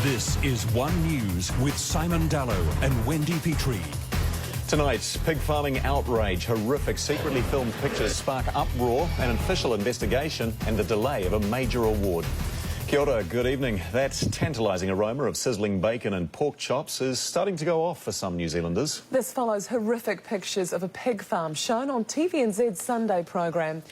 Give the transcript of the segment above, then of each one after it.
This is One News with Simon Dallow and Wendy Petrie. Tonight, pig farming outrage, horrific secretly filmed pictures spark uproar, an official investigation and the delay of a major award. Kia ora, good evening. That tantalising aroma of sizzling bacon and pork chops is starting to go off for some New Zealanders. This follows horrific pictures of a pig farm shown on TVNZ's Sunday programme.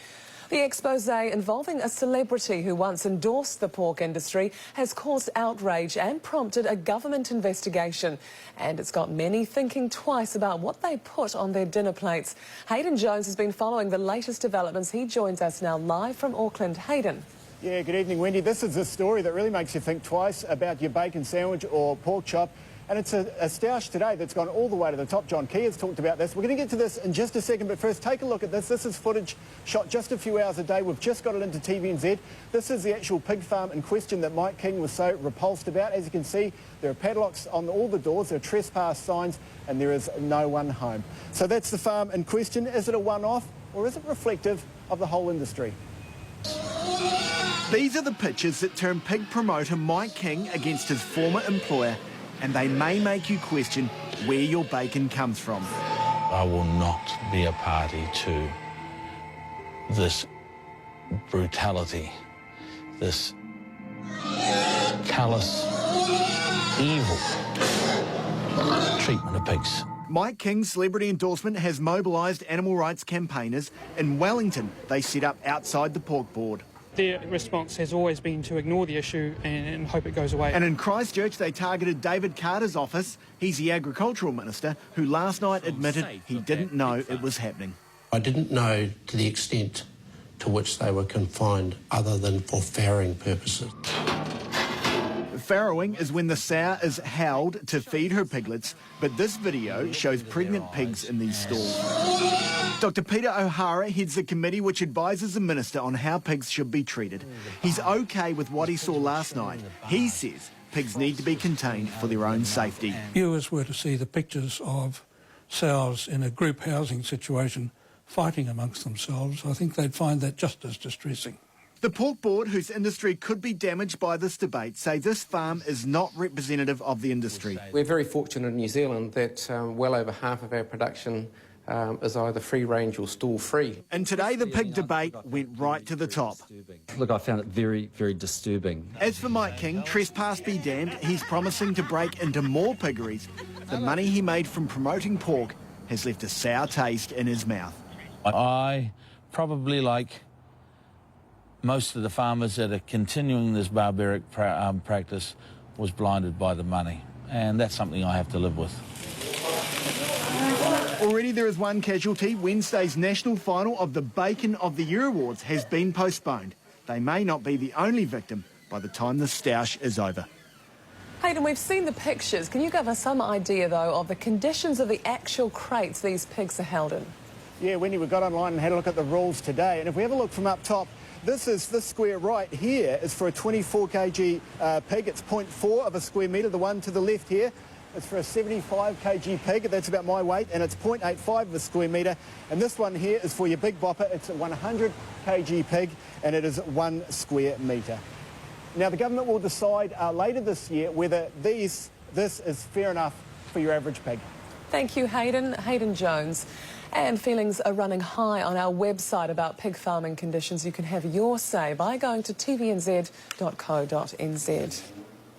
The expose involving a celebrity who once endorsed the pork industry has caused outrage and prompted a government investigation. And it's got many thinking twice about what they put on their dinner plates. Hayden Jones has been following the latest developments. He joins us now live from Auckland. Hayden. Yeah, good evening, Wendy. This is a story that really makes you think twice about your bacon sandwich or pork chop. And it's a stoush today that's gone all the way to the top. John Key has talked about this. We're going to get to this in just a second, but first take a look at this. This is footage shot just a few hours a day. We've just got it into TVNZ. This is the actual pig farm in question that Mike King was so repulsed about. As you can see, there are padlocks on all the doors, there are trespass signs, and there is no one home. So that's the farm in question. Is it a one-off, or is it reflective of the whole industry? These are the pictures that turn pig promoter Mike King against his former employer, and they may make you question where your bacon comes from. I will not be a party to this brutality, this callous, evil treatment of pigs. Mike King's celebrity endorsement has mobilised animal rights campaigners. In Wellington, they set up outside the pork board. Their response has always been to ignore the issue and hope it goes away. And in Christchurch, they targeted David Carter's office. He's the Agricultural Minister, who last night admitted he didn't know it was happening. I didn't know to the extent to which they were confined other than for farrowing purposes. Farrowing is when the sow is howled to feed her piglets, but this video shows pregnant pigs in these stalls. Dr. Peter O'Hara heads the committee which advises the minister on how pigs should be treated. He's okay with what he saw last night. He says pigs need to be contained for their own safety. Viewers were to see the pictures of sows in a group housing situation fighting amongst themselves. I think they'd find that just as distressing. The pork board, whose industry could be damaged by this debate, say this farm is not representative of the industry. We're very fortunate in New Zealand that well over half of our production is either free-range or stall-free. And today the pig debate went right to the top. Look, I found it very, very disturbing. As for Mike King, trespass be damned, he's promising to break into more piggeries. The money he made from promoting pork has left a sour taste in his mouth. I probably, like most of the farmers that are continuing this barbaric practice, was blinded by the money. And that's something I have to live with. Already there is one casualty. Wednesday's national final of the Bacon of the Year Awards has been postponed. They may not be the only victim by the time the stoush is over. Hayden, we've seen the pictures. Can you give us some idea, though, of the conditions of the actual crates these pigs are held in? Yeah, Wendy, we got online and had a look at the rules today. And if we have a look from up top, this square right here is for a 24 kg pig. It's 0.4 of a square metre. The one to the left here is for a 75 kg pig. That's about my weight, and it's 0.85 of a square metre. And this one here is for your big bopper. It's a 100 kg pig, and it is 1 square metre. Now, the government will decide later this year whether this is fair enough for your average pig. Thank you, Hayden. Hayden Jones. And feelings are running high on our website about pig farming conditions. You can have your say by going to tvnz.co.nz.